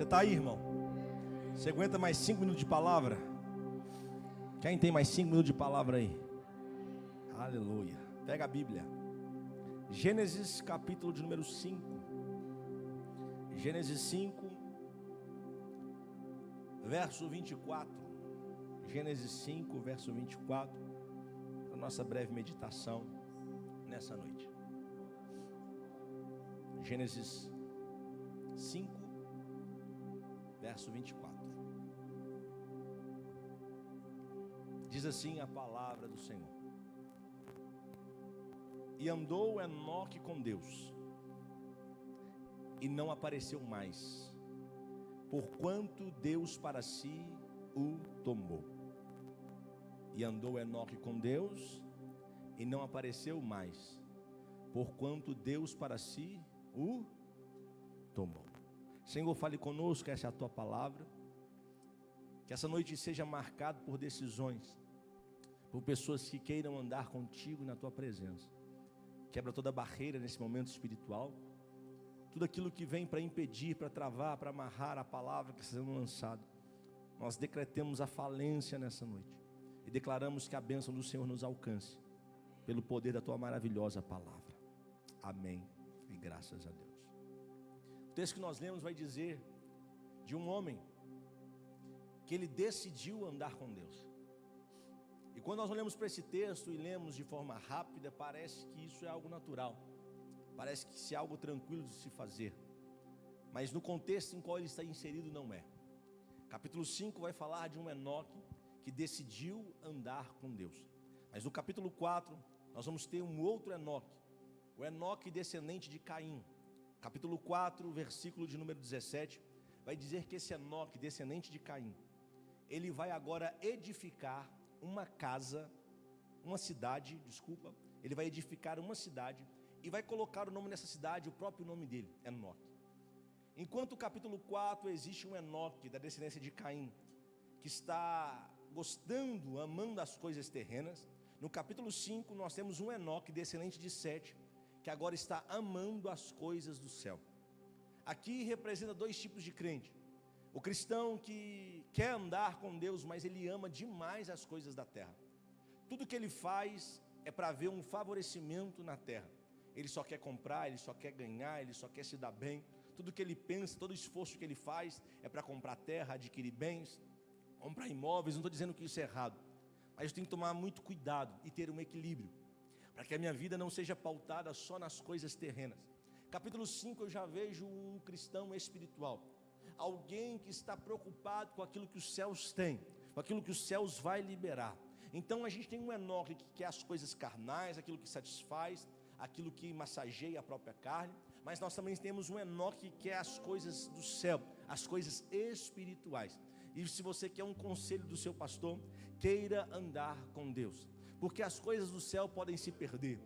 Você está aí, irmão? Você aguenta mais 5 minutos de palavra? Quem tem mais 5 minutos de palavra aí? Aleluia. Pega a Bíblia. Gênesis capítulo de número 5. Gênesis 5, verso 24. Gênesis 5, verso 24. A nossa breve meditação nessa noite. Gênesis 5, verso 24. Diz assim a palavra do Senhor: E andou Enoque com Deus, e não apareceu mais, porquanto Deus para si o tomou. E andou Enoque com Deus, e não apareceu mais, porquanto Deus para si o tomou. Senhor, fale conosco, essa é a tua palavra. Que essa noite seja marcada por decisões, por pessoas que queiram andar contigo na tua presença. Quebra toda barreira nesse momento espiritual, tudo aquilo que vem para impedir, para travar, para amarrar a palavra que está sendo lançada. Nós decretamos a falência nessa noite e declaramos que a bênção do Senhor nos alcance, pelo poder da tua maravilhosa palavra. Amém e graças a Deus. O texto que nós lemos vai dizer de um homem que ele decidiu andar com Deus. E quando nós olhamos para esse texto e lemos de forma rápida, parece que isso é algo natural, parece que isso é algo tranquilo de se fazer, mas no contexto em qual ele está inserido não é. Capítulo 5 vai falar de um Enoque que decidiu andar com Deus, mas no capítulo 4 nós vamos ter um outro Enoque, o Enoque descendente de Caim. Capítulo 4, versículo de número 17, vai dizer que esse Enoque, descendente de Caim, ele vai agora edificar uma casa, ele vai edificar uma cidade e vai colocar o nome dessa cidade, o próprio nome dele, Enoque. Enquanto o capítulo 4 existe um Enoque da descendência de Caim, que está gostando, amando as coisas terrenas, no capítulo 5 nós temos um Enoque descendente de Sete, que agora está amando as coisas do céu. Aqui representa dois tipos de crente: o cristão que quer andar com Deus, mas ele ama demais as coisas da terra. Tudo que ele faz é para ver um favorecimento na terra. Ele só quer comprar, ele só quer ganhar, ele só quer se dar bem. Tudo que ele pensa, todo esforço que ele faz é para comprar terra, adquirir bens, comprar imóveis. Não estou dizendo que isso é errado, mas eu tenho que tomar muito cuidado e ter um equilíbrio, para que a minha vida não seja pautada só nas coisas terrenas. Capítulo 5 eu já vejo um cristão espiritual, alguém que está preocupado com aquilo que os céus têm, com aquilo que os céus vai liberar. Então a gente tem um Enoque que quer as coisas carnais, aquilo que satisfaz, aquilo que massageia a própria carne, mas nós também temos um Enoque que quer as coisas do céu, as coisas espirituais. E se você quer um conselho do seu pastor, queira andar com Deus, porque as coisas do céu podem se perder.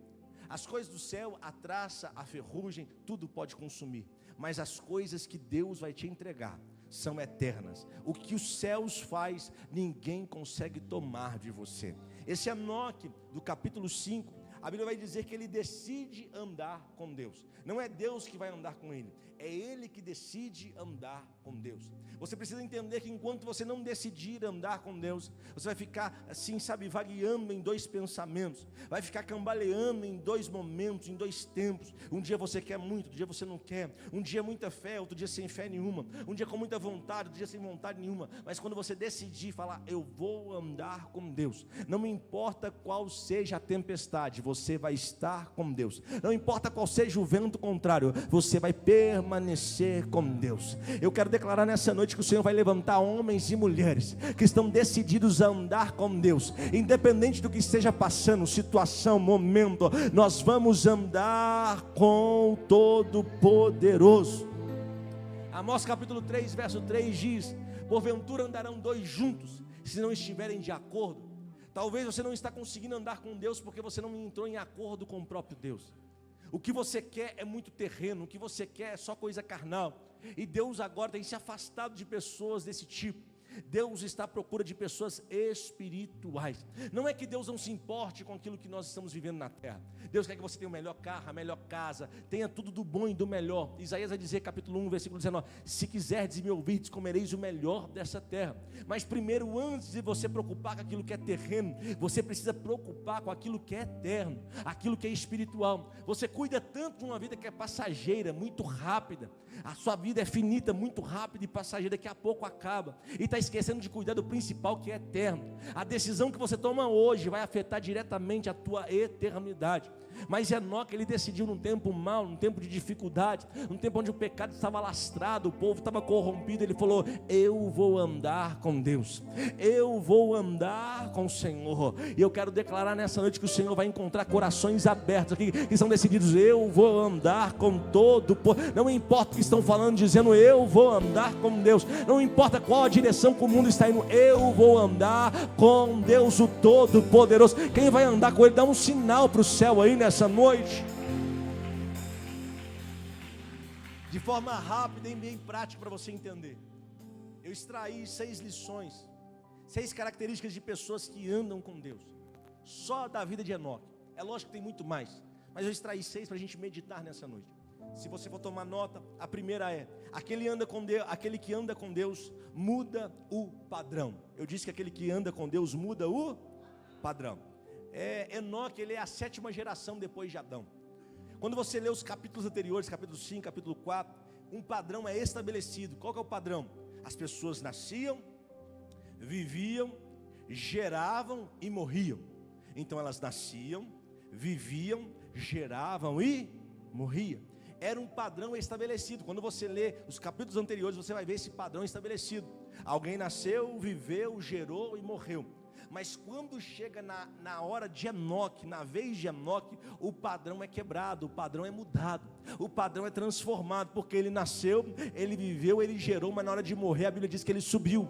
As coisas do céu, a traça, a ferrugem, tudo pode consumir, mas as coisas que Deus vai te entregar são eternas. O que os céus faz, ninguém consegue tomar de você. Esse Enoque do capítulo 5, a Bíblia vai dizer que ele decide andar com Deus. Não é Deus que vai andar com ele, é ele que decide andar com Deus. Você precisa entender que enquanto você não decidir andar com Deus, você vai ficar assim, vagueando em dois pensamentos, vai ficar cambaleando em dois momentos, em dois tempos. Um dia você quer muito, outro dia você não quer. Um dia muita fé, outro dia sem fé nenhuma. Um dia com muita vontade, outro dia sem vontade nenhuma. Mas quando você decidir falar, eu vou andar com Deus, não me importa qual seja a tempestade, você vai estar com Deus. Não importa qual seja o vento contrário, você vai permanecer com Deus. Eu quero declarar nessa noite que o Senhor vai levantar homens e mulheres que estão decididos a andar com Deus, independente do que esteja passando, situação, momento. Nós vamos andar com o Todo-Poderoso. Amós capítulo 3, verso 3 diz: porventura andarão dois juntos, se não estiverem de acordo. Talvez você não está conseguindo andar com Deus porque você não entrou em acordo com o próprio Deus. O que você quer é muito terreno, o que você quer é só coisa carnal. E Deus agora tem se afastado de pessoas desse tipo. Deus está à procura de pessoas espirituais. Não é que Deus não se importe com aquilo que nós estamos vivendo na terra. Deus quer que você tenha o melhor carro, a melhor casa, tenha tudo do bom e do melhor. Isaías vai dizer, capítulo 1, versículo 19: se quiserdes e me ouvirdes, comereis o melhor dessa terra. Mas primeiro, antes de você preocupar com aquilo que é terreno, você precisa preocupar com aquilo que é eterno, aquilo que é espiritual. Você cuida tanto de uma vida que é passageira, muito rápida. A sua vida é finita, muito rápida e passageira, daqui a pouco acaba. E está esquecendo de cuidar do principal, que é eterno. A decisão que você toma hoje vai afetar diretamente a tua eternidade. Mas Enoque, ele decidiu num tempo mau, num tempo de dificuldade, num tempo onde o pecado estava lastrado, o povo estava corrompido. Ele falou: eu vou andar com Deus, eu vou andar com o Senhor. E eu quero declarar nessa noite que o Senhor vai encontrar corações abertos aqui, que são decididos: eu vou andar com todo o povo. Não importa o que estão falando, dizendo: eu vou andar com Deus. Não importa qual a direção que o mundo está indo, eu vou andar com Deus, o Todo-Poderoso. Quem vai andar com Ele, dá um sinal para o céu aí nessa noite. De forma rápida e bem prática para você entender, eu extraí 6 lições, 6 características de pessoas que andam com Deus, só da vida de Enoque. É lógico que tem muito mais, mas eu extraí 6 para a gente meditar nessa noite. Se você for tomar nota, a primeira é: aquele que anda com Deus muda o padrão. Eu disse que aquele que anda com Deus muda o padrão. Enoque, ele é a 7ª geração depois de Adão. Quando você lê os capítulos anteriores, capítulo 5, capítulo 4, um padrão é estabelecido. Qual que é o padrão? As pessoas nasciam, viviam, geravam e morriam. Então elas nasciam, viviam, geravam e morriam. Era um padrão estabelecido. Quando você lê os capítulos anteriores, você vai ver esse padrão estabelecido. Alguém nasceu, viveu, gerou e morreu. Mas quando chega na hora de Enoque, na vez de Enoque, o padrão é quebrado, o padrão é mudado, o padrão é transformado, porque ele nasceu, ele viveu, ele gerou, mas na hora de morrer a Bíblia diz que ele subiu.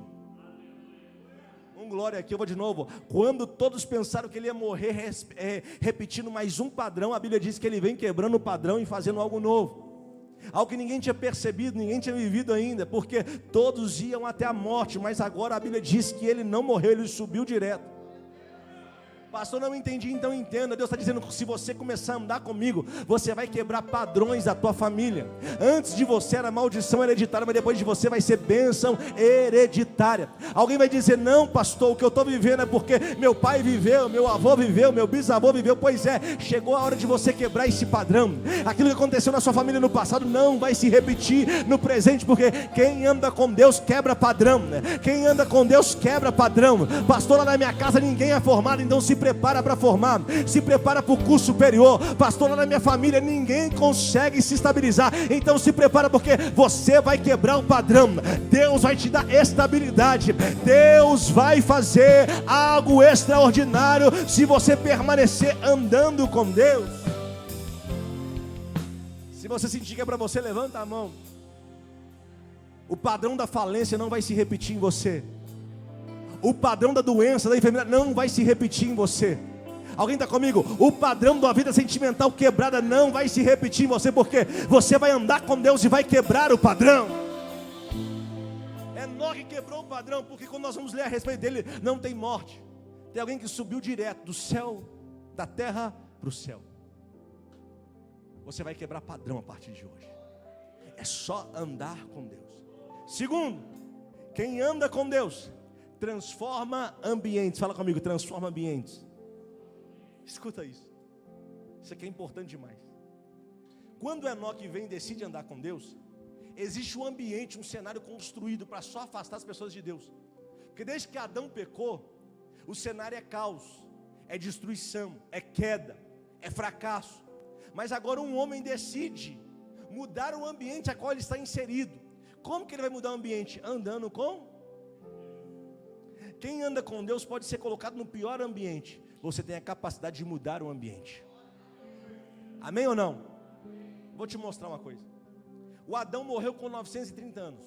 Glória, aqui eu vou de novo. Quando todos pensaram que ele ia morrer repetindo mais um padrão, a Bíblia diz que ele vem quebrando o padrão e fazendo algo novo. Algo que ninguém tinha percebido, ninguém tinha vivido ainda, porque todos iam até a morte, mas agora a Bíblia diz que ele não morreu, ele subiu direto. Pastor, não entendi, então entenda. Deus está dizendo que se você começar a andar comigo, você vai quebrar padrões da tua família. Antes de você era maldição hereditária, mas depois de você vai ser bênção hereditária. Alguém vai dizer: não, pastor, o que eu estou vivendo é porque meu pai viveu, meu avô viveu, meu bisavô viveu. Pois é, chegou a hora de você quebrar esse padrão. Aquilo que aconteceu na sua família no passado não vai se repetir no presente, porque quem anda com Deus quebra padrão. Quem anda com Deus quebra padrão. Pastor, lá na minha casa ninguém é formado, então se prepara para formar, se prepara para o curso superior. Pastor, lá na minha família ninguém consegue se estabilizar, então se prepara, porque você vai quebrar o padrão. Deus vai te dar estabilidade, Deus vai fazer algo extraordinário se você permanecer andando com Deus. Se você sentir que é para você, levanta a mão. O padrão da falência não vai se repetir em você. O padrão da doença, da enfermidade não vai se repetir em você. Alguém está comigo? O padrão da vida sentimental quebrada não vai se repetir em você, porque você vai andar com Deus e vai quebrar o padrão. Enoque quebrou o padrão, porque quando nós vamos ler a respeito dele, não tem morte. Tem alguém que subiu direto do céu, da terra para o céu. Você vai quebrar padrão a partir de hoje. É só andar com Deus. Segundo, quem anda com Deus transforma ambientes. Fala comigo: transforma ambientes. Escuta isso. Isso aqui é importante demais. Quando Enoque vem e decide andar com Deus, existe um ambiente, um cenário construído para só afastar as pessoas de Deus. Porque desde que Adão pecou, o cenário é caos, é destruição, é queda, é fracasso. Mas agora um homem decide mudar o ambiente a qual ele está inserido. Como que ele vai mudar o ambiente? Andando com... Quem anda com Deus pode ser colocado no pior ambiente. Você tem a capacidade de mudar o ambiente. Amém ou não? Vou te mostrar uma coisa. O Adão morreu com 930 anos.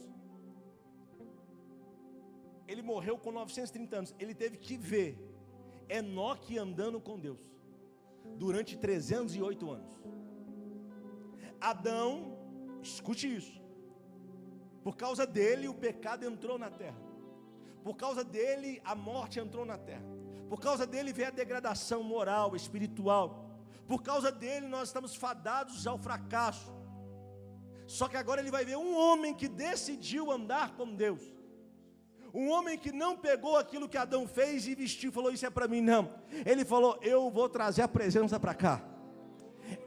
Ele morreu com 930 anos. Ele teve que ver Enoque andando com Deus durante 308 anos. Adão, escute isso, por causa dele o pecado entrou na terra. Por causa dele, a morte entrou na terra. Por causa dele veio a degradação moral, espiritual. Por causa dele nós estamos fadados ao fracasso. Só que agora ele vai ver um homem que decidiu andar com Deus. Um homem que não pegou aquilo que Adão fez e vestiu e falou: isso é para mim, não. Ele falou: eu vou trazer a presença para cá.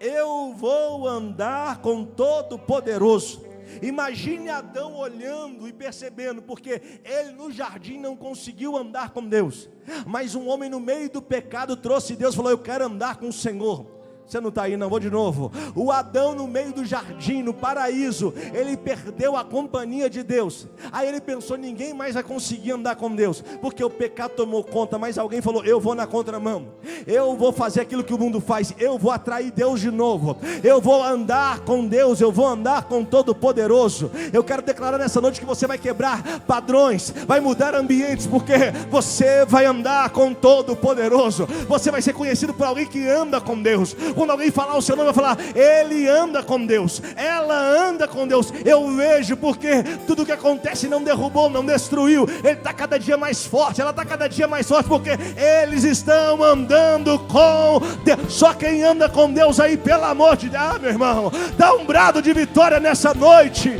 Eu vou andar com Todo-Poderoso. Imagine Adão olhando e percebendo, porque ele no jardim não conseguiu andar com Deus, mas um homem no meio do pecado trouxe Deus e falou: eu quero andar com o Senhor. Você não está aí não, vou de novo. O Adão no meio do jardim, no paraíso, ele perdeu a companhia de Deus. Aí ele pensou: ninguém mais vai conseguir andar com Deus, porque o pecado tomou conta. Mas alguém falou: eu vou na contramão, eu vou fazer aquilo que o mundo faz, eu vou atrair Deus de novo, eu vou andar com Deus, eu vou andar com Todo-Poderoso. Eu quero declarar nessa noite que você vai quebrar padrões, vai mudar ambientes, porque você vai andar com Todo-Poderoso. Você vai ser conhecido por alguém que anda com Deus. Quando alguém falar o seu nome, vai falar: ele anda com Deus, ela anda com Deus. Eu vejo, porque tudo que acontece não derrubou, não destruiu. Ele está cada dia mais forte, ela está cada dia mais forte, porque eles estão andando com Deus. Só quem anda com Deus aí, pelo amor de Deus, meu irmão, dá um brado de vitória nessa noite.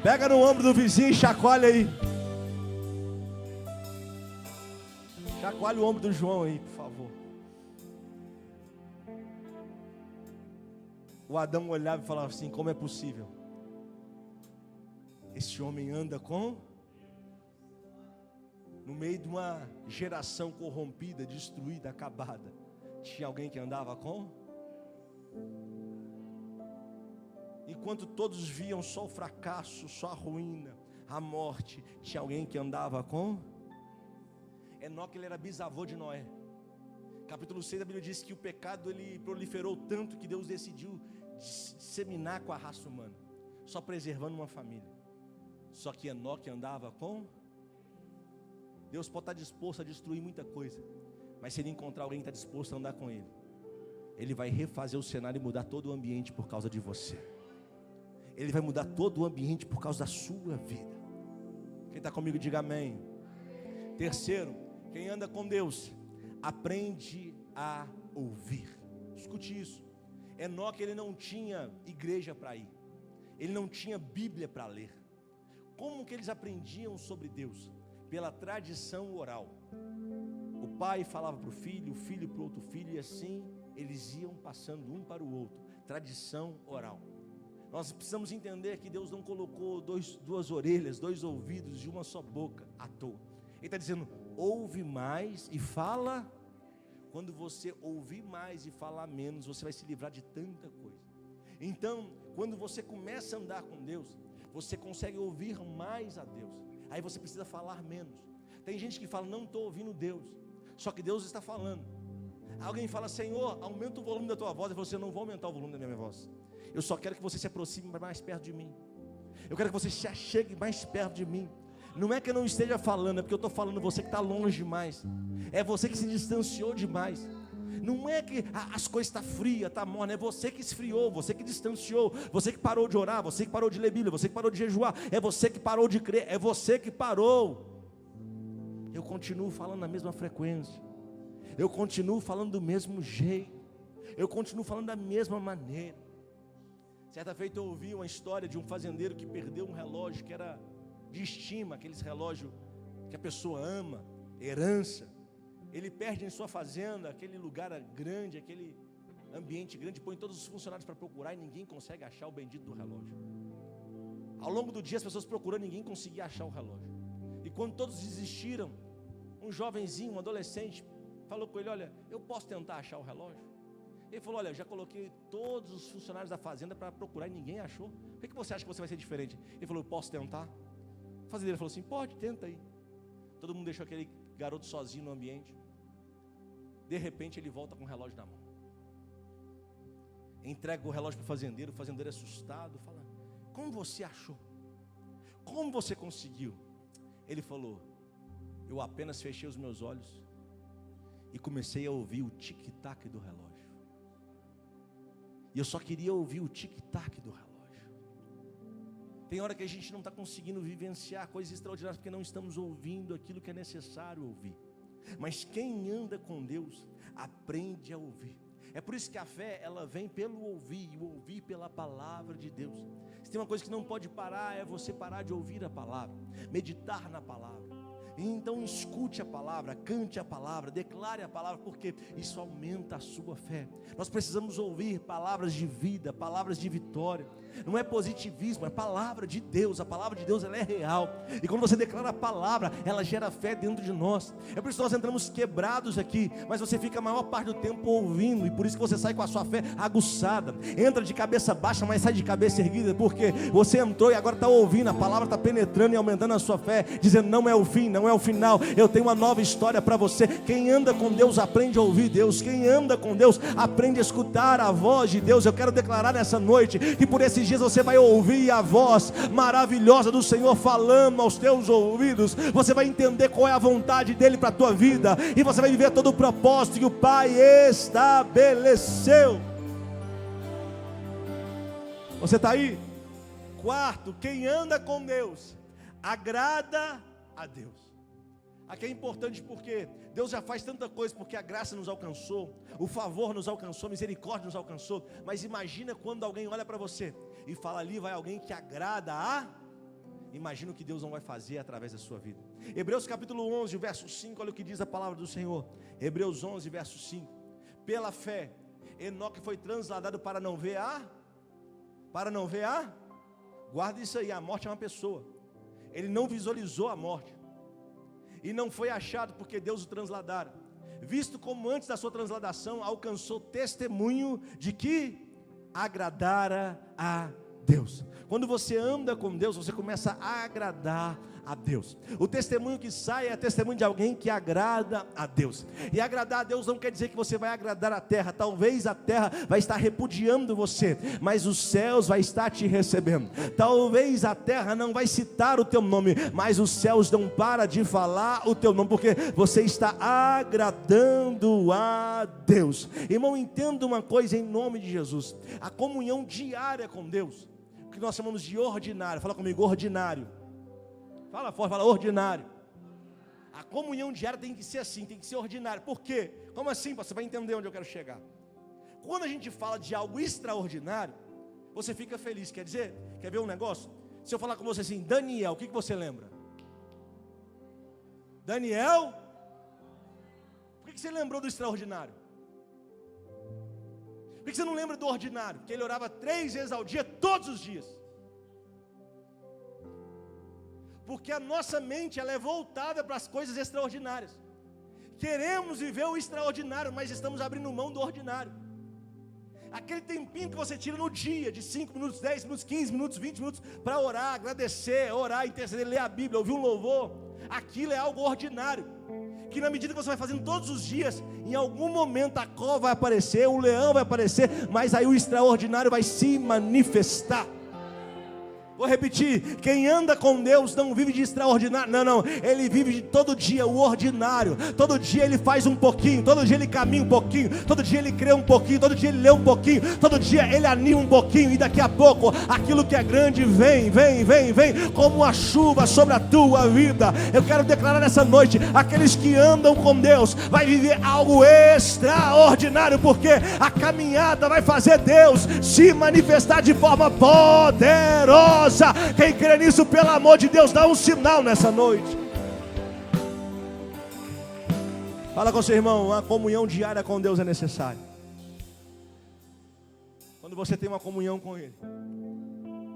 Pega no ombro do vizinho e chacoalha aí. Chacoalha o ombro do João aí, por favor. O Adão olhava e falava assim: como é possível? Esse homem anda com... No meio de uma geração corrompida, destruída, acabada, tinha alguém que andava com... Enquanto todos viam só o fracasso, só a ruína, a morte, tinha alguém que andava com... Enoque, ele era bisavô de Noé. Capítulo 6 da Bíblia diz que o pecado ele proliferou tanto que Deus decidiu disseminar com a raça humana, só preservando uma família. Só que Enoque andava com... Deus pode estar disposto a destruir muita coisa, mas se ele encontrar alguém que está disposto a andar com ele, ele vai refazer o cenário e mudar todo o ambiente por causa de você. Ele vai mudar todo o ambiente por causa da sua vida. Quem está comigo, diga amém. Terceiro, quem anda com Deus aprende a ouvir. Escute isso. Enoque, ele não tinha igreja para ir, ele não tinha Bíblia para ler. Como que eles aprendiam sobre Deus? Pela tradição oral. O pai falava para o filho para o outro filho, e assim eles iam passando um para o outro. Tradição oral. Nós precisamos entender que Deus não colocou duas orelhas, dois ouvidos e uma só boca à toa. Ele está dizendo: ouve mais e fala. Quando você ouvir mais e falar menos, você vai se livrar de tanta coisa. Então, quando você começa a andar com Deus, você consegue ouvir mais a Deus. Aí você precisa falar menos. Tem gente que fala: não estou ouvindo Deus, só que Deus está falando. Alguém fala: Senhor, aumenta o volume da tua voz. Eu falo: eu não vou aumentar o volume da minha voz. Eu só quero que você se aproxime mais perto de mim. Eu quero que você se achegue mais perto de mim. Não é que eu não esteja falando, é porque eu estou falando você que está longe demais. É você que se distanciou demais. Não é que as coisas estão frias, está morna. É você que esfriou, você que distanciou, você que parou de orar, você que parou de ler Bíblia, você que parou de jejuar, é você que parou de crer, é você que parou. Eu continuo falando na mesma frequência, eu continuo falando do mesmo jeito, eu continuo falando da mesma maneira. Certa feita eu ouvi uma história de um fazendeiro que perdeu um relógio que era de estima, aqueles relógios que a pessoa ama, herança. Ele perde em sua fazenda, aquele lugar grande, aquele ambiente grande, põe todos os funcionários para procurar e ninguém consegue achar o bendito do relógio. Ao longo do dia as pessoas procurando, ninguém conseguia achar o relógio. E quando todos desistiram, um jovenzinho, um adolescente, falou com ele: olha, eu posso tentar achar o relógio? Ele falou: olha, eu já coloquei todos os funcionários da fazenda para procurar e ninguém achou. Por que você acha que você vai ser diferente? Ele falou: eu posso tentar? O fazendeiro falou assim: pode, tenta aí. Todo mundo deixou aquele garoto sozinho no ambiente. De repente ele volta com o relógio na mão, entrega o relógio para o fazendeiro assustado, fala: como você achou? Como você conseguiu? Ele falou: eu apenas fechei os meus olhos e comecei a ouvir o tic-tac do relógio. E eu só queria ouvir o tic-tac do relógio. Tem hora que a gente não está conseguindo vivenciar coisas extraordinárias porque não estamos ouvindo aquilo que é necessário ouvir. Mas quem anda com Deus aprende a ouvir. É por isso que a fé, ela vem pelo ouvir, e o ouvir pela palavra de Deus. Se tem uma coisa que não pode parar, é você parar de ouvir a palavra, meditar na palavra. Então escute a palavra, cante a palavra, declare a palavra, porque isso aumenta a sua fé. Nós precisamos ouvir palavras de vida, palavras de vitória. Não é positivismo, é palavra de Deus. A palavra de Deus, ela é real. E quando você declara a palavra, ela gera fé dentro de nós. É por isso que nós entramos quebrados aqui, mas você fica a maior parte do tempo ouvindo, e por isso que você sai com a sua fé aguçada. Entra de cabeça baixa, mas sai de cabeça erguida, porque você entrou e agora está ouvindo. A palavra está penetrando e aumentando a sua fé, dizendo: não é o fim, não é o final, eu tenho uma nova história para você. Quem anda com Deus aprende a ouvir Deus. Quem anda com Deus aprende a escutar a voz de Deus. Eu quero declarar nessa noite que por esses dias você vai ouvir a voz maravilhosa do Senhor falando aos teus ouvidos. Você vai entender qual é a vontade dele para a tua vida, e você vai viver todo o propósito que o Pai estabeleceu. Você está aí? Quarto, quem anda com Deus agrada a Deus. Aqui é importante porque Deus já faz tanta coisa, porque a graça nos alcançou, o favor nos alcançou, a misericórdia nos alcançou. Mas imagina quando alguém olha para você e fala: ali vai alguém que agrada a... Imagina o que Deus não vai fazer através da sua vida. Hebreus capítulo 11, verso 5, olha o que diz a palavra do Senhor. Hebreus 11, verso 5. Pela fé, Enoque foi transladado para não ver a... Guarda isso aí, a morte é uma pessoa. Ele não visualizou a morte, e não foi achado porque Deus o transladara, visto como antes da sua transladação alcançou testemunho de que agradara a Deus. Quando você anda com Deus, você começa a agradar a Deus. O testemunho que sai é testemunho de alguém que agrada a Deus. E agradar a Deus não quer dizer que você vai agradar a terra. Talvez a terra vai estar repudiando você, mas os céus vai estar te recebendo. Talvez a terra não vai citar o teu nome, mas os céus não param de falar o teu nome, porque você está agradando a Deus. Irmão, entenda uma coisa em nome de Jesus: a comunhão diária com Deus, o que nós chamamos de ordinário. Fala comigo: ordinário. Fala forte, fala ordinário. A comunhão diária tem que ser assim, tem que ser ordinário. Por quê? Como assim? Você vai entender onde eu quero chegar. Quando a gente fala de algo extraordinário, você fica feliz. Quer dizer, quer ver um negócio? Se eu falar com você assim: Daniel, o que você lembra? Daniel? Por que você lembrou do extraordinário? Por que você não lembra do ordinário? Porque ele orava 3 vezes ao dia, todos os dias. Porque a nossa mente, ela é voltada para as coisas extraordinárias. Queremos viver o extraordinário, mas estamos abrindo mão do ordinário. Aquele tempinho que você tira no dia, de 5 minutos, 10 minutos, 15 minutos, 20 minutos, para orar, agradecer, orar, interceder, ler a Bíblia, ouvir um louvor, aquilo é algo ordinário, que na medida que você vai fazendo todos os dias, em algum momento a cobra vai aparecer, o leão vai aparecer, mas aí o extraordinário vai se manifestar. Vou repetir: quem anda com Deus não vive de extraordinário, não, ele vive de todo dia o ordinário. Todo dia ele faz um pouquinho, todo dia ele caminha um pouquinho, todo dia ele crê um pouquinho, todo dia ele lê um pouquinho, todo dia ele anima um pouquinho, e daqui a pouco aquilo que é grande vem como a chuva sobre a tua vida. Eu quero declarar nessa noite: aqueles que andam com Deus vai viver algo extraordinário, porque a caminhada vai fazer Deus se manifestar de forma poderosa. Quem crê nisso, pelo amor de Deus, dá um sinal nessa noite. Fala com seu irmão: a comunhão diária com Deus é necessária. Quando você tem uma comunhão com Ele,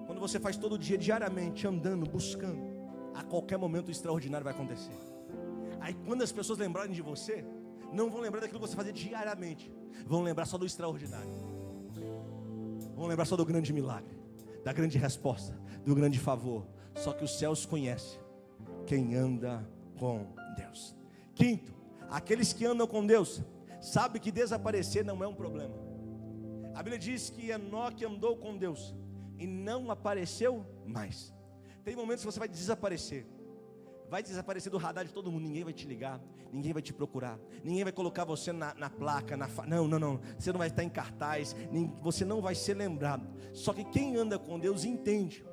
quando você faz todo dia, diariamente, andando, buscando, a qualquer momento o extraordinário vai acontecer. Aí quando as pessoas lembrarem de você, não vão lembrar daquilo que você fazia diariamente, vão lembrar só do extraordinário, vão lembrar só do grande milagre, da grande resposta, do grande favor. Só que os céus conhecem quem anda com Deus. Quinto, aqueles que andam com Deus sabem que desaparecer não é um problema. A Bíblia diz que Enoque andou com Deus e não apareceu mais. Tem momentos que você vai desaparecer do radar de todo mundo. Ninguém vai te ligar, ninguém vai te procurar, ninguém vai colocar você na placa, não, você não vai estar em cartaz, você não vai ser lembrado. Só que quem anda com Deus entende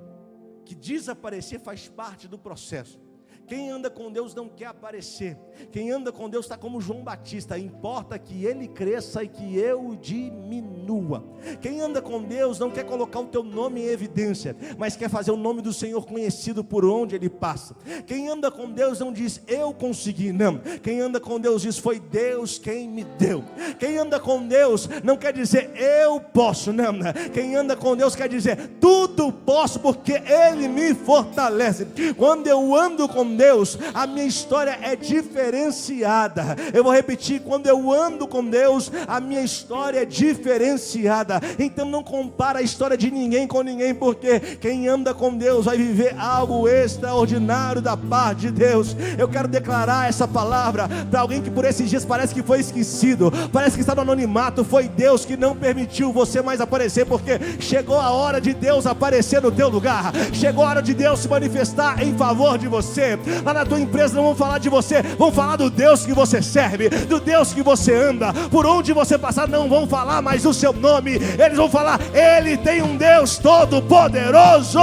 que desaparecer faz parte do processo. Quem anda com Deus não quer aparecer. Quem anda com Deus está como João Batista. Importa que ele cresça e que eu diminua. Quem anda com Deus não quer colocar o teu nome em evidência, mas quer fazer o nome do Senhor conhecido por onde ele passa. Quem anda com Deus não diz eu consegui, não. Quem anda com Deus diz foi Deus quem me deu. Quem anda com Deus não quer dizer eu posso, não. Quem anda com Deus quer dizer tudo posso porque ele me fortalece. Quando eu ando com Deus, a minha história é diferenciada. Eu vou repetir: quando eu ando com Deus, a minha história é diferenciada. Então não compara a história de ninguém com ninguém, porque quem anda com Deus vai viver algo extraordinário da parte de Deus. Eu quero declarar essa palavra para alguém que por esses dias parece que foi esquecido, parece que está no anonimato. Foi Deus que não permitiu você mais aparecer, porque chegou a hora de Deus aparecer no teu lugar. Chegou a hora de Deus se manifestar em favor de você. Lá na tua empresa não vão falar de você, vão falar do Deus que você serve, do Deus que você anda. Por onde você passar não vão falar mais o seu nome, eles vão falar: ele tem um Deus todo poderoso.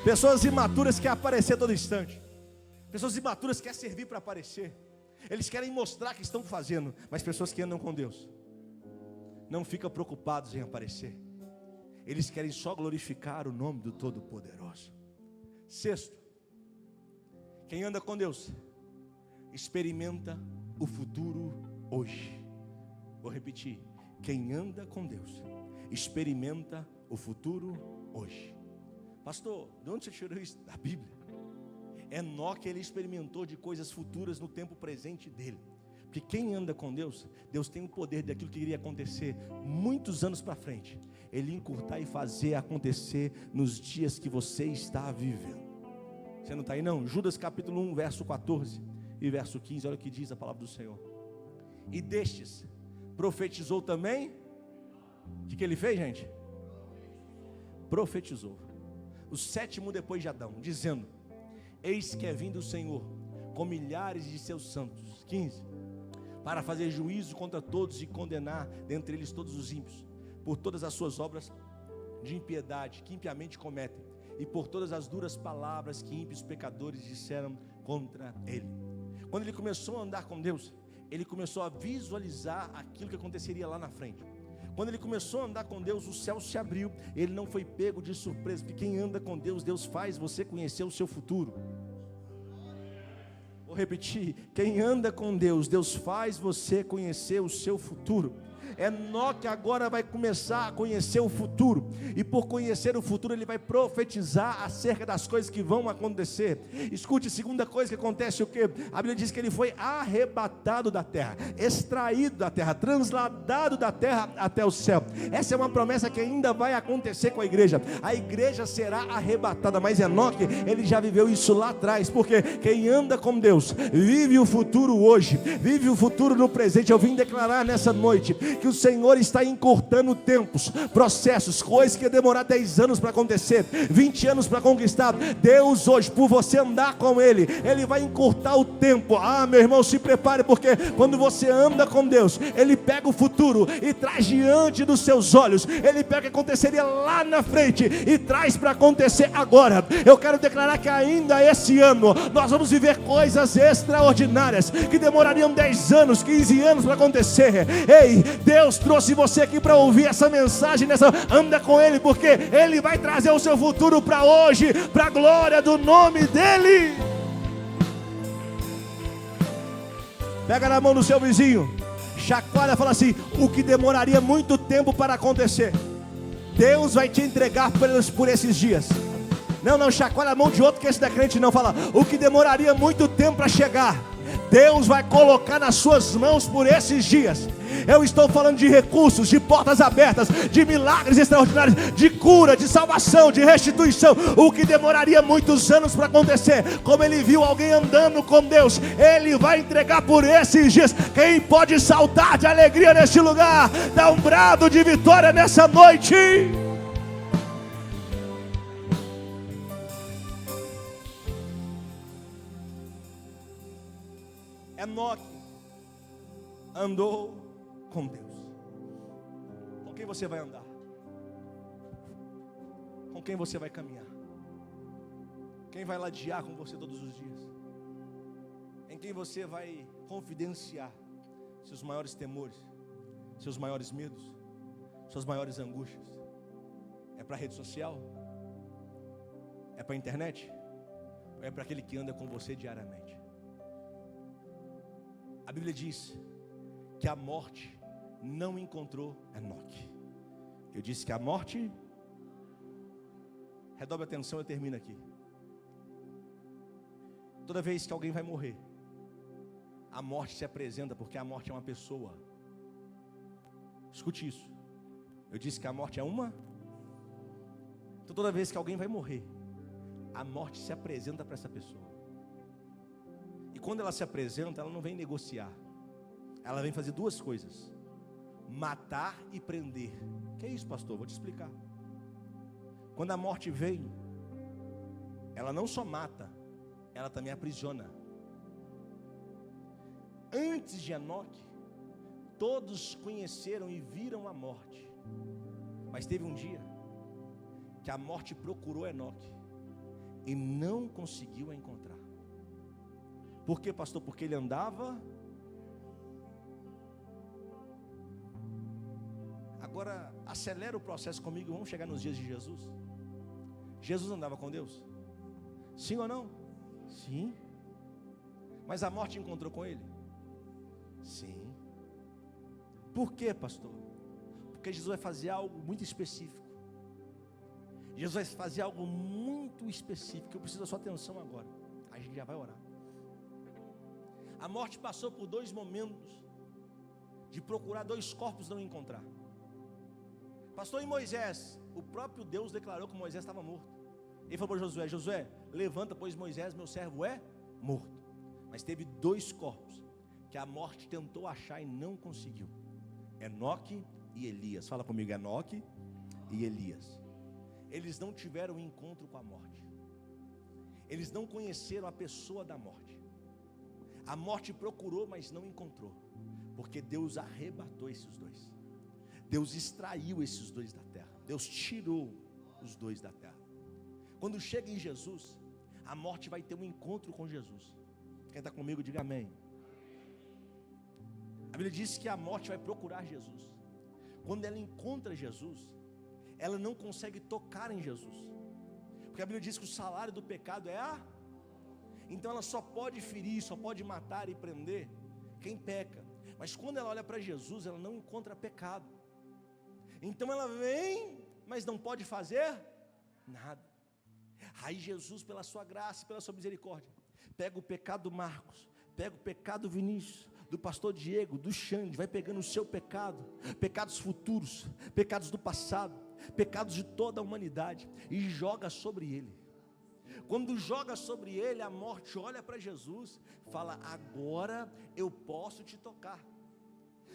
Pessoas imaturas querem aparecer a todo instante. Pessoas imaturas querem servir para aparecer. Eles querem mostrar que estão fazendo. Mas pessoas que andam com Deus não ficam preocupados em aparecer. Eles querem só glorificar o nome do Todo-Poderoso. Sexto, quem anda com Deus experimenta o futuro hoje. Vou repetir: quem anda com Deus experimenta o futuro hoje. Pastor, de onde você tirou isso? Da Bíblia. Enoque, ele experimentou de coisas futuras no tempo presente dele. Porque quem anda com Deus, Deus tem o poder daquilo que iria acontecer muitos anos para frente, ele encurtar e fazer acontecer nos dias que você está vivendo. Você não está aí não? Judas capítulo 1, verso 14 e verso 15, olha o que diz a palavra do Senhor. E destes profetizou também. O que ele fez, gente? Profetizou. O sétimo depois de Adão, dizendo: eis que é vindo o Senhor com milhares de seus santos. 15. Para fazer juízo contra todos e condenar dentre eles todos os ímpios, por todas as suas obras de impiedade que impiamente cometem, e por todas as duras palavras que ímpios pecadores disseram contra ele. Quando ele começou a andar com Deus, ele começou a visualizar aquilo que aconteceria lá na frente. Quando ele começou a andar com Deus, o céu se abriu, ele não foi pego de surpresa, porque quem anda com Deus, Deus faz você conhecer o seu futuro. Vou repetir: quem anda com Deus, Deus faz você conhecer o seu futuro. Enoque agora vai começar a conhecer o futuro, e por conhecer o futuro ele vai profetizar acerca das coisas que vão acontecer. Escute, segunda coisa que acontece, o que? A Bíblia diz que ele foi arrebatado da terra, extraído da terra, transladado da terra até o céu. Essa é uma promessa que ainda vai acontecer com a igreja. A igreja será arrebatada, mas Enoque, ele já viveu isso lá atrás, porque quem anda com Deus vive o futuro hoje, vive o futuro no presente. Eu vim declarar nessa noite que o Senhor está encurtando tempos, processos, coisas que demorar 10 anos para acontecer, 20 anos para conquistar. Deus hoje, por você andar com Ele, Ele vai encurtar o tempo. Meu irmão, se prepare, porque quando você anda com Deus, Ele pega o futuro e traz diante dos seus olhos. Ele pega o que aconteceria lá na frente e traz para acontecer agora. Eu quero declarar que ainda esse ano nós vamos viver coisas extraordinárias que demorariam 10 anos, 15 anos para acontecer. Ei, Deus trouxe você aqui para ouvir essa mensagem, anda com Ele, porque Ele vai trazer o seu futuro para hoje, para a glória do nome dEle. Pega na mão do seu vizinho, chacoalha, fala assim: o que demoraria muito tempo para acontecer, Deus vai te entregar por esses dias. Não, chacoalha a mão de outro, que esse da crente não. Fala: o que demoraria muito tempo para chegar, Deus vai colocar nas suas mãos por esses dias. Eu estou falando de recursos, de portas abertas, de milagres extraordinários, de cura, de salvação, de restituição. O que demoraria muitos anos para acontecer, como ele viu alguém andando com Deus, Ele vai entregar por esses dias. Quem pode saltar de alegria neste lugar? Dá um brado de vitória nessa noite. Enoque andou com Deus. Com quem você vai andar? com quem você vai caminhar? Quem vai ladear com você todos os dias? Em quem você vai confidenciar seus maiores temores, seus maiores medos, suas maiores angústias? É para a rede social? É para a internet? Ou é para aquele que anda com você diariamente? A Bíblia diz que a morte não encontrou Enoque. Eu disse que a morte... Redobre a atenção, eu termino aqui. Toda vez que alguém vai morrer, a morte se apresenta, porque a morte é uma pessoa. Escute isso. Eu disse que a morte é uma. Então toda vez que alguém vai morrer, a morte se apresenta para essa pessoa. E quando ela se apresenta, ela não vem negociar. Ela vem fazer duas coisas: matar e prender. Que é isso, pastor? Vou te explicar. Quando a morte vem, ela não só mata, ela também aprisiona. Antes de Enoque, todos conheceram e viram a morte. Mas teve um dia que a morte procurou Enoque e não conseguiu a encontrar. Por quê, pastor? Porque ele andava... Agora, acelera o processo comigo, vamos chegar nos dias de Jesus. Jesus andava com Deus? Sim ou não? Sim. Mas a morte encontrou com ele? Sim. Por quê, pastor? Porque Jesus vai fazer algo muito específico. Jesus vai fazer algo muito específico. Eu preciso da sua atenção agora. A gente já vai orar. A morte passou por 2 momentos de procurar 2 corpos, não encontrar. Pastor, e Moisés? O próprio Deus declarou que Moisés estava morto. Ele falou para Josué: Josué, levanta, pois Moisés, meu servo, é morto. Mas teve 2 corpos que a morte tentou achar e não conseguiu: Enoque e Elias. Fala comigo, Enoque e Elias. Eles não tiveram encontro com a morte. Eles não conheceram a pessoa da morte. A morte procurou, mas não encontrou, porque Deus arrebatou esses 2. Deus extraiu esses 2 da terra. Deus tirou os 2 da terra. Quando chega em Jesus, a morte vai ter um encontro com Jesus. Quem está comigo, diga amém. A Bíblia diz que a morte vai procurar Jesus. Quando ela encontra Jesus, ela não consegue tocar em Jesus, porque a Bíblia diz que o salário do pecado é a... Então ela só pode ferir, só pode matar e prender quem peca. Mas quando ela olha para Jesus, ela não encontra pecado. Então ela vem, mas não pode fazer nada. Aí Jesus, pela sua graça e pela sua misericórdia, pega o pecado do Marcos, pega o pecado do Vinícius, do pastor Diego, do Xande, vai pegando o seu pecado, pecados futuros, pecados do passado, pecados de toda a humanidade, e joga sobre ele. Quando joga sobre ele, a morte olha para Jesus, fala: agora eu posso te tocar.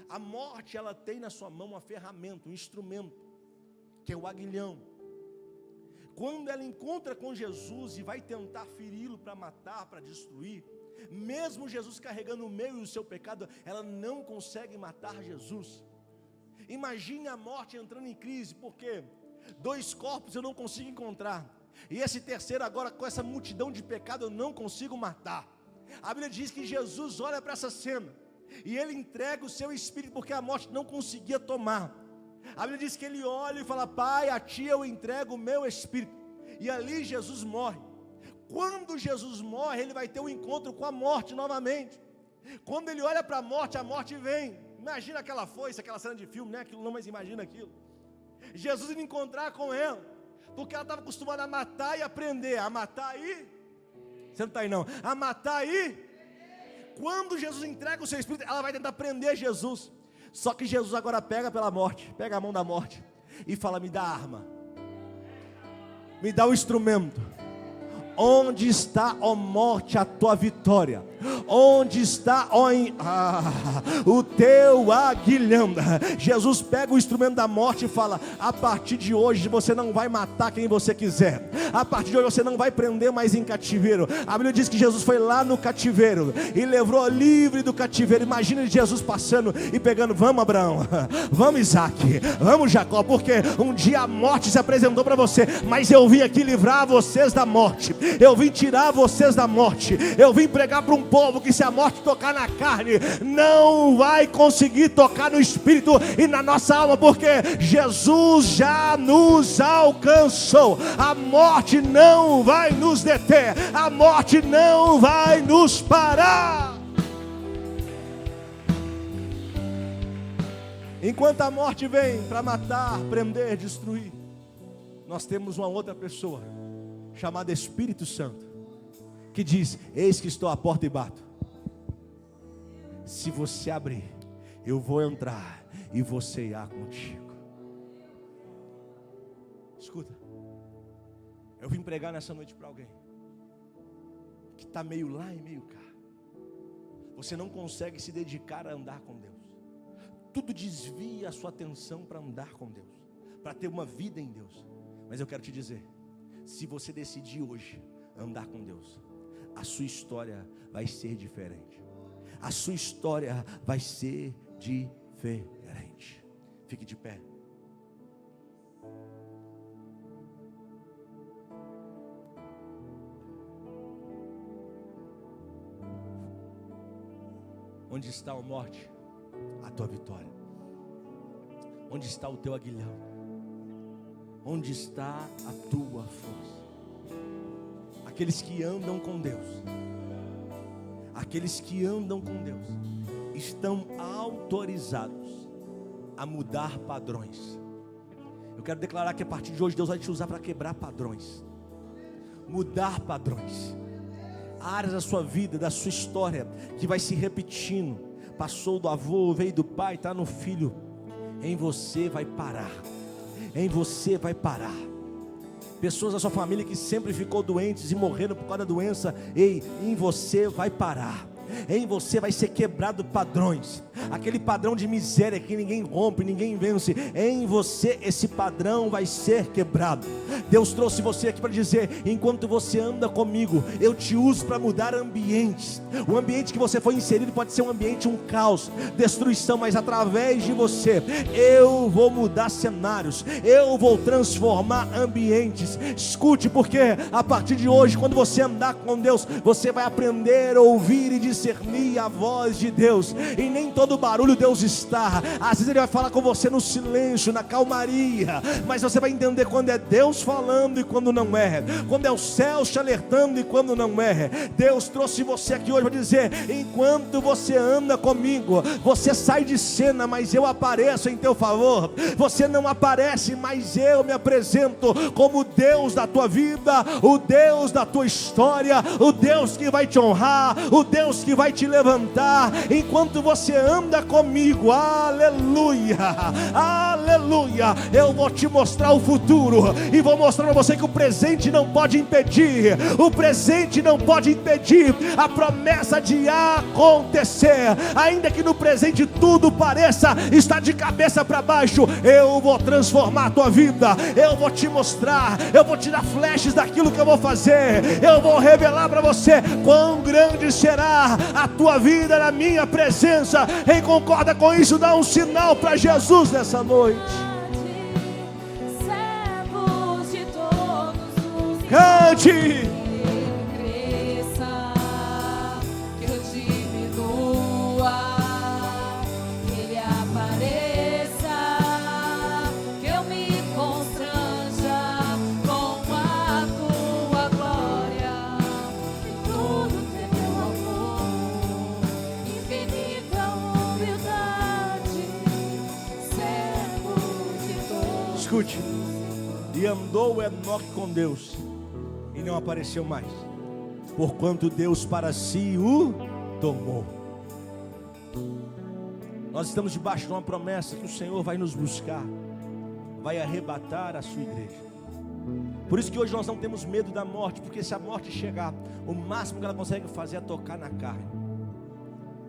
A morte, ela tem na sua mão uma ferramenta, um instrumento, que é o aguilhão. Quando ela encontra com Jesus e vai tentar feri-lo para matar, para destruir, mesmo Jesus carregando o meu e o seu pecado, ela não consegue matar Jesus. Imagine a morte entrando em crise, porque 2 corpos eu não consigo encontrar, e esse terceiro agora, com essa multidão de pecado, eu não consigo matar. A Bíblia diz que Jesus olha para essa cena e ele entrega o seu espírito, porque a morte não conseguia tomar. A Bíblia diz que ele olha e fala: Pai, a ti eu entrego o meu espírito. E ali Jesus morre. Quando Jesus morre, ele vai ter um encontro com a morte novamente. Quando ele olha para a morte vem. Imagina aquela foice, aquela cena de filme, né? Aquilo não, mas imagina aquilo. Jesus indo encontrar com ela, porque ela estava acostumada a matar e a prender. A matar e... Você não está aí não. A matar e... Quando Jesus entrega o seu espírito, ela vai tentar prender Jesus. Só que Jesus agora pega pela morte, pega a mão da morte e fala: me dá a arma, me dá o instrumento. Onde está, ó morte, a tua vitória? Onde está, ó o teu aguilhão? Jesus pega o instrumento da morte e fala: a partir de hoje você não vai matar quem você quiser. A partir de hoje você não vai prender mais em cativeiro. A Bíblia diz que Jesus foi lá no cativeiro e levou livre do cativeiro. Imagina Jesus passando e pegando: vamos Abraão, vamos Isaac, vamos Jacó, porque um dia a morte se apresentou para você, mas eu vim aqui livrar vocês da morte, eu vim tirar vocês da morte, eu vim pregar para um povo que se a morte tocar na carne, não vai conseguir tocar no espírito e na nossa alma, porque Jesus já nos alcançou. A morte não vai nos deter, a morte não vai nos parar. Enquanto a morte vem para matar, prender, destruir, nós temos uma outra pessoa chamada Espírito Santo, que diz: eis que estou à porta e bato. Se você abrir, eu vou entrar e vou ceiar contigo. Escuta, eu vim pregar nessa noite para alguém que está meio lá e meio cá. Você não consegue se dedicar a andar com Deus. Tudo desvia a sua atenção para andar com Deus, para ter uma vida em Deus. Mas eu quero te dizer, se você decidir hoje andar com Deus, a sua história vai ser diferente. A sua história vai ser diferente. Fique de pé. Onde está a morte? A tua vitória. Onde está o teu aguilhão? Onde está a tua força? Aqueles que andam com Deus, aqueles que andam com Deus, estão autorizados a mudar padrões. Eu quero declarar que a partir de hoje Deus vai te usar para quebrar padrões, mudar padrões, áreas da sua vida, da sua história, que vai se repetindo. Passou do avô, veio do pai, está no filho. Em você vai parar. Em você vai parar. Pessoas da sua família que sempre ficou doentes e morreram por causa da doença, em você vai parar. Em você vai ser quebrado padrões. Aquele padrão de miséria que ninguém rompe, ninguém vence, em você esse padrão vai ser quebrado. Deus trouxe você aqui para dizer: enquanto você anda comigo, eu te uso para mudar ambientes. O ambiente que você foi inserido pode ser um ambiente, um caos, destruição, mas através de você eu vou mudar cenários, eu vou transformar ambientes. Escute, porque a partir de hoje, quando você andar com Deus, você vai aprender a ouvir e discernir a voz de Deus. E nem todo barulho Deus está. Às vezes Ele vai falar com você no silêncio, na calmaria, mas você vai entender quando é Deus falando e quando não é, quando é o céu te alertando e quando não é. Deus trouxe você aqui hoje para dizer: enquanto você anda comigo, você sai de cena, mas eu apareço em teu favor. Você não aparece, mas eu me apresento como Deus da tua vida, o Deus da tua história, o Deus que vai te honrar, o Deus que vai te levantar. Enquanto você anda comigo, aleluia, aleluia, eu vou te mostrar o futuro e vou mostrar para você que o presente não pode impedir, o presente não pode impedir a promessa de acontecer. Ainda que no presente tudo pareça estar de cabeça para baixo, eu vou transformar a tua vida, eu vou te mostrar, eu vou te dar flashes daquilo que eu vou fazer, eu vou revelar para você quão grande será a tua vida na minha presença. Quem concorda com isso, dá um sinal para Jesus nessa noite. Cante. Escute, e andou Enoque com Deus e não apareceu mais, porquanto Deus para si o tomou. Nós estamos debaixo de uma promessa que o Senhor vai nos buscar, vai arrebatar a sua igreja. Por isso que hoje nós não temos medo da morte, porque se a morte chegar, o máximo que ela consegue fazer é tocar na carne,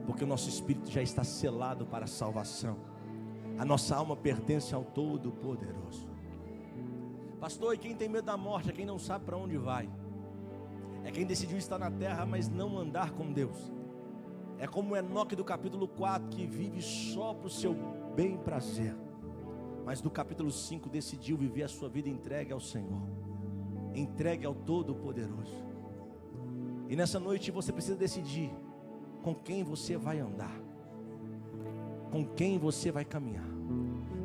porque o nosso espírito já está selado para a salvação. A nossa alma pertence ao Todo-Poderoso. Pastor, e quem tem medo da morte é quem não sabe para onde vai, é quem decidiu estar na terra, mas não andar com Deus. É como o Enoque do capítulo 4, que vive só para o seu bem prazer, mas do capítulo 5 decidiu viver a sua vida entregue ao Senhor, entregue ao Todo-Poderoso. E nessa noite você precisa decidir com quem você vai andar, com quem você vai caminhar.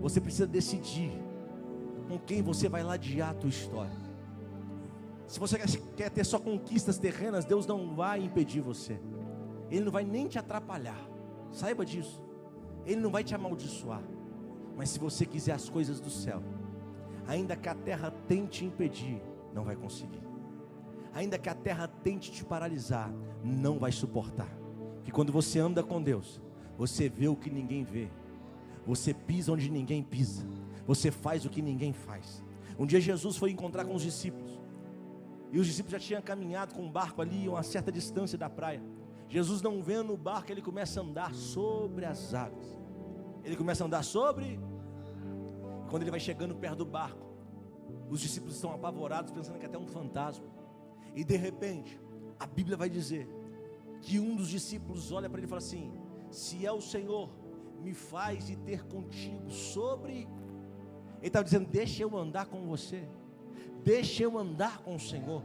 Você precisa decidir com quem você vai ladear a tua história. Se você quer ter só conquistas terrenas, Deus não vai impedir você. Ele não vai nem te atrapalhar, saiba disso. Ele não vai te amaldiçoar. Mas se você quiser as coisas do céu, ainda que a terra tente impedir, não vai conseguir. Ainda que a terra tente te paralisar, não vai suportar. Porque quando você anda com Deus, você vê o que ninguém vê, você pisa onde ninguém pisa, você faz o que ninguém faz. Um dia Jesus foi encontrar com os discípulos, e os discípulos já tinham caminhado com um barco ali a uma certa distância da praia. Jesus, não vendo o barco, ele começa a andar sobre as águas. Ele começa a andar sobre. Quando ele vai chegando perto do barco, os discípulos estão apavorados, pensando que é até um fantasma. E de repente, a Bíblia vai dizer que um dos discípulos olha para ele e fala assim: se é o Senhor, me faz ir ter contigo sobre. Ele estava dizendo: deixa eu andar com você, deixa eu andar com o Senhor.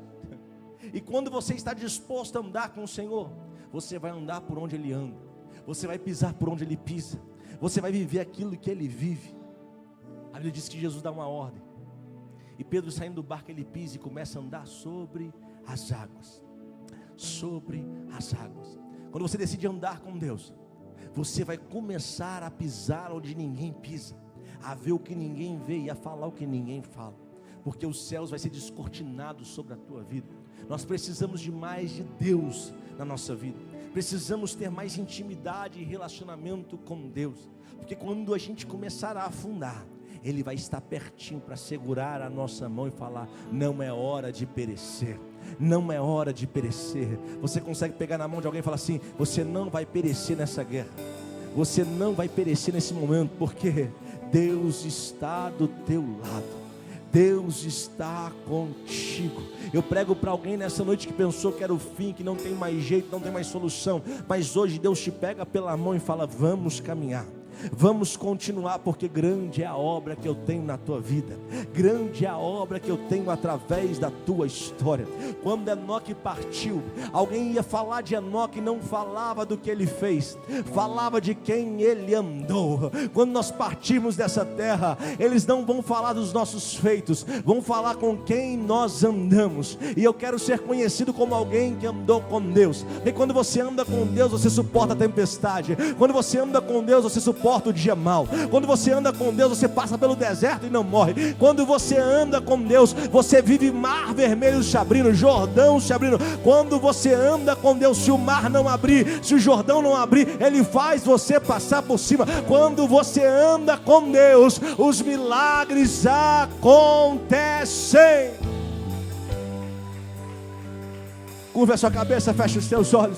E quando você está disposto a andar com o Senhor, você vai andar por onde Ele anda, você vai pisar por onde Ele pisa, você vai viver aquilo que Ele vive. A Bíblia diz que Jesus dá uma ordem, e Pedro, saindo do barco, ele pisa e começa a andar sobre as águas. Sobre as águas. Quando você decide andar com Deus, você vai começar a pisar onde ninguém pisa, a ver o que ninguém vê e a falar o que ninguém fala, porque os céus vai ser descortinados sobre a tua vida. Nós precisamos de mais de Deus na nossa vida. Precisamos ter mais intimidade e relacionamento com Deus, porque quando a gente começar a afundar, Ele vai estar pertinho para segurar a nossa mão e falar: não é hora de perecer, não é hora de perecer. Você consegue pegar na mão de alguém e falar assim: você não vai perecer nessa guerra, você não vai perecer nesse momento, porque Deus está do teu lado, Deus está contigo. Eu prego para alguém nessa noite que pensou que era o fim, que não tem mais jeito, não tem mais solução, mas hoje Deus te pega pela mão e fala: vamos caminhar, vamos continuar, porque grande é a obra que eu tenho na tua vida, grande é a obra que eu tenho através da tua história. Quando Enoque partiu, alguém ia falar de Enoque e não falava do que ele fez, falava de quem ele andou. Quando nós partirmos dessa terra, eles não vão falar dos nossos feitos, vão falar com quem nós andamos. E eu quero ser conhecido como alguém que andou com Deus. E quando você anda com Deus, você suporta a tempestade. Quando você anda com Deus, você suporta o dia mau. Quando você anda com Deus, você passa pelo deserto e não morre. Quando você anda com Deus, você vive mar vermelho se abrindo, Jordão se abrindo. Quando você anda com Deus, se o mar não abrir, se o Jordão não abrir, Ele faz você passar por cima. Quando você anda com Deus, os milagres acontecem. Curva a sua cabeça, feche os seus olhos,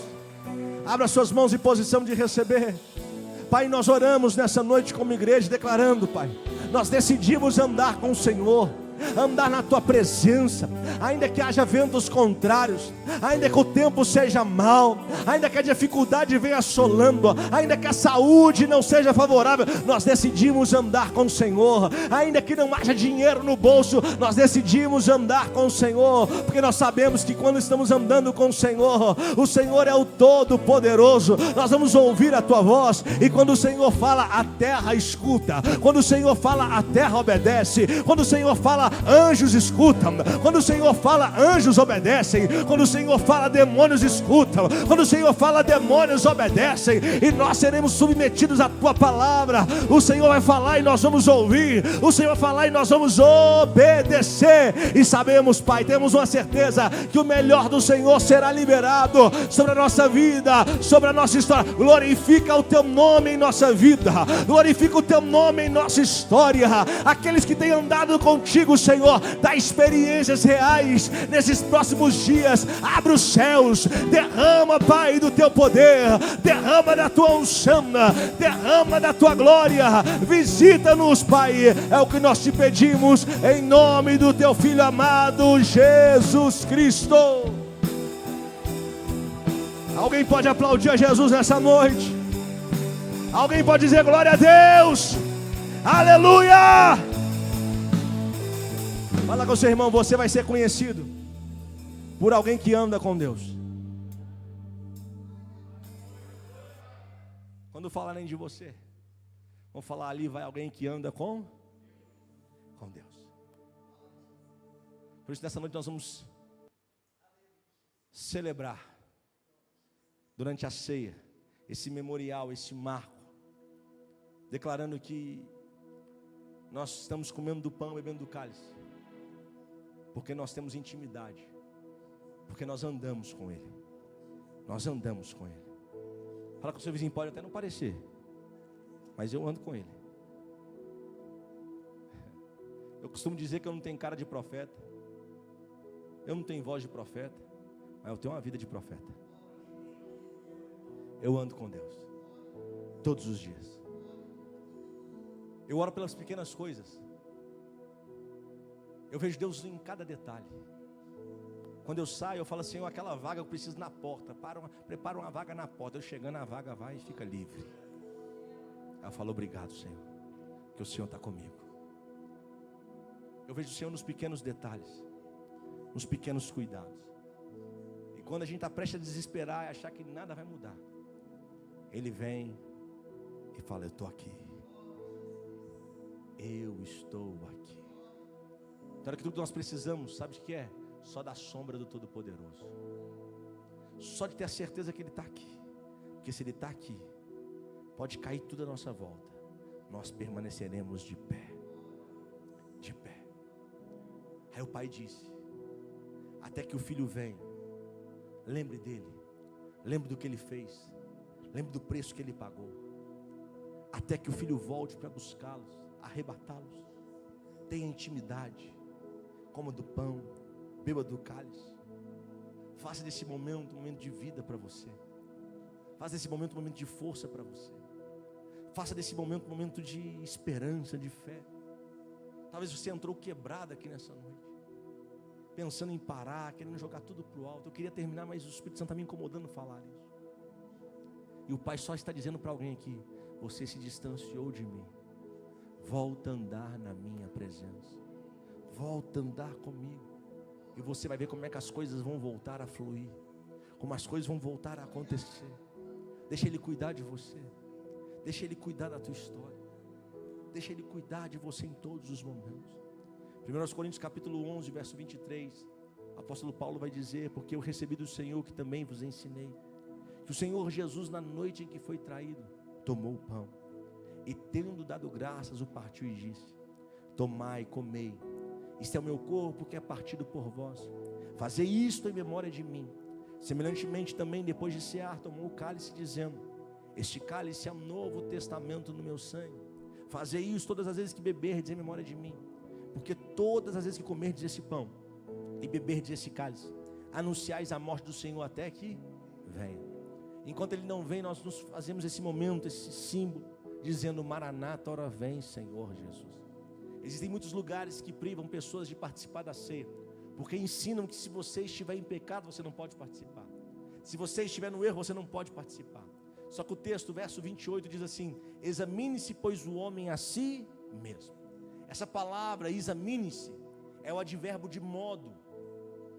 abra suas mãos em posição de receber. Pai, nós oramos nessa noite como igreja, declarando: Pai, nós decidimos andar com o Senhor, andar na tua presença, ainda que haja ventos contrários, ainda que o tempo seja mau, ainda que a dificuldade venha assolando, ainda que a saúde não seja favorável, nós decidimos andar com o Senhor. Ainda que não haja dinheiro no bolso, nós decidimos andar com o Senhor, porque nós sabemos que quando estamos andando com o Senhor é o Todo-Poderoso. Nós vamos ouvir a tua voz, e quando o Senhor fala, a terra escuta. Quando o Senhor fala, a terra obedece. Quando o Senhor fala, anjos escutam. Quando o Senhor fala, anjos obedecem. Quando o Senhor fala, demônios escutam. Quando o Senhor fala, demônios obedecem. E nós seremos submetidos à tua palavra. O Senhor vai falar e nós vamos ouvir. O Senhor vai falar e nós vamos obedecer. E sabemos, Pai, temos uma certeza que o melhor do Senhor será liberado sobre a nossa vida, sobre a nossa história. Glorifica o teu nome em nossa vida, glorifica o teu nome em nossa história. Aqueles que têm andado contigo comigo, Senhor, dá experiências reais nesses próximos dias. Abre os céus, derrama, Pai, do teu poder, derrama da tua unção, derrama da tua glória. Visita-nos, Pai, é o que nós te pedimos, em nome do teu Filho amado, Jesus Cristo. Alguém pode aplaudir a Jesus nessa noite? Alguém pode dizer glória a Deus? Aleluia! Fala com o seu irmão, você vai ser conhecido por alguém que anda com Deus. Quando falarem de você, vão falar ali, vai alguém que anda com Deus. Por isso nessa noite nós vamos celebrar, durante a ceia, esse memorial, esse marco, declarando que nós estamos comendo do pão e bebendo do cálice, porque nós temos intimidade, porque nós andamos com Ele. Nós andamos com Ele. Fala com o seu vizinho, pode até não parecer, mas eu ando com Ele. Eu costumo dizer que eu não tenho cara de profeta, eu não tenho voz de profeta, mas eu tenho uma vida de profeta. Eu ando com Deus todos os dias. Eu oro pelas pequenas coisas. Eu vejo Deus em cada detalhe. Quando eu saio, eu falo assim, aquela vaga eu preciso na porta. Prepara uma vaga na porta. Eu chegando, a vaga vai e fica livre. Aí eu falo, obrigado, Senhor, que o Senhor está comigo. Eu vejo o Senhor nos pequenos detalhes, nos pequenos cuidados. E quando a gente está prestes a desesperar e achar que nada vai mudar, Ele vem e fala, eu estou aqui. Eu estou aqui. Então, que tudo que nós precisamos, sabe o que é? Só da sombra do Todo-Poderoso. Só de ter a certeza que Ele está aqui. Porque se Ele está aqui, pode cair tudo à nossa volta, nós permaneceremos de pé. De pé. Aí o pai disse, até que o filho venha, lembre dele, lembre do que ele fez, lembre do preço que ele pagou, até que o filho volte para buscá-los, arrebatá-los. Tenha intimidade, coma do pão, beba do cálice. Faça desse momento um momento de vida para você. Faça desse momento um momento de força para você. Faça desse momento um momento de esperança, de fé. Talvez você entrou quebrado aqui nessa noite, pensando em parar, querendo jogar tudo para o alto. Eu queria terminar, mas o Espírito Santo está me incomodando falar isso. E o Pai só está dizendo para alguém aqui, você se distanciou de mim, volta a andar na minha presença, volta a andar comigo, e você vai ver como é que as coisas vão voltar a fluir, como as coisas vão voltar a acontecer. Deixa Ele cuidar de você, deixa Ele cuidar da tua história, deixa Ele cuidar de você em todos os momentos. 1 Coríntios capítulo 11, verso 23, o apóstolo Paulo vai dizer, porque eu recebi do Senhor que também vos ensinei, que o Senhor Jesus, na noite em que foi traído, tomou o pão, e tendo dado graças, o partiu e disse, tomai, comei, isto é o meu corpo que é partido por vós, fazei isto em memória de mim. Semelhantemente também, depois de cear, tomou o cálice, dizendo, este cálice é um novo testamento no meu sangue, fazei isso todas as vezes que beberdes em memória de mim, porque todas as vezes que comerdes esse pão, e beberdes esse cálice, anunciais a morte do Senhor até que venha. Enquanto Ele não vem, nós nos fazemos esse momento, esse símbolo, dizendo, Maranata, ora vem, Senhor Jesus. Existem muitos lugares que privam pessoas de participar da ceia, porque ensinam que se você estiver em pecado, você não pode participar. Se você estiver no erro, você não pode participar. Só que o texto, verso 28, diz assim, examine-se, pois, o homem a si mesmo. Essa palavra, examine-se, é o advérbio de modo.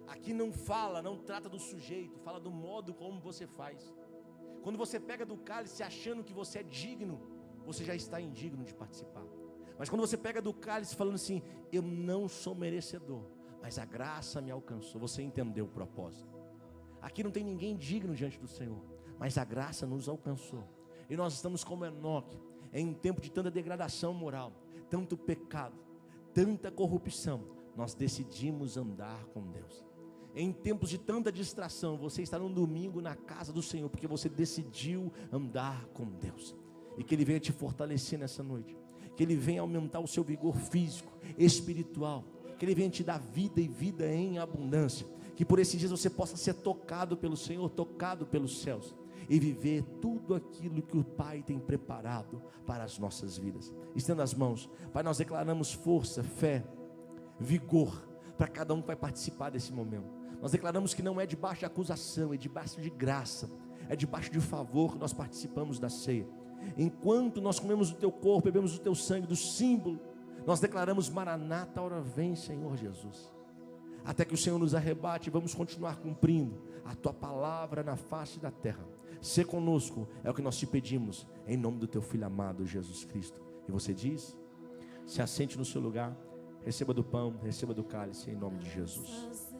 Aqui não fala, não trata do sujeito, fala do modo como você faz. Quando você pega do cálice achando que você é digno, você já está indigno de participar. Mas quando você pega do cálice falando assim, eu não sou merecedor, mas a graça me alcançou, você entendeu o propósito. Aqui não tem ninguém digno diante do Senhor, mas a graça nos alcançou. E nós estamos como Enoque, em um tempo de tanta degradação moral, tanto pecado, tanta corrupção, nós decidimos andar com Deus. Em tempos de tanta distração, você está num domingo na casa do Senhor, porque você decidiu andar com Deus. E que Ele venha te fortalecer nessa noite, que Ele venha aumentar o seu vigor físico, espiritual, que Ele venha te dar vida e vida em abundância. Que por esses dias você possa ser tocado pelo Senhor, tocado pelos céus, e viver tudo aquilo que o Pai tem preparado para as nossas vidas. Estenda as mãos. Pai, nós declaramos força, fé, vigor para cada um que vai participar desse momento. Nós declaramos que não é debaixo de acusação, é debaixo de graça, é debaixo de favor que nós participamos da ceia. Enquanto nós comemos o teu corpo, bebemos o teu sangue, do símbolo, nós declaramos: Maranata, ora vem, Senhor Jesus. Até que o Senhor nos arrebate, vamos continuar cumprindo a tua palavra na face da terra. Sê conosco, é o que nós te pedimos, em nome do teu Filho amado, Jesus Cristo. E você diz: se assente no seu lugar, receba do pão, receba do cálice, em nome de Jesus.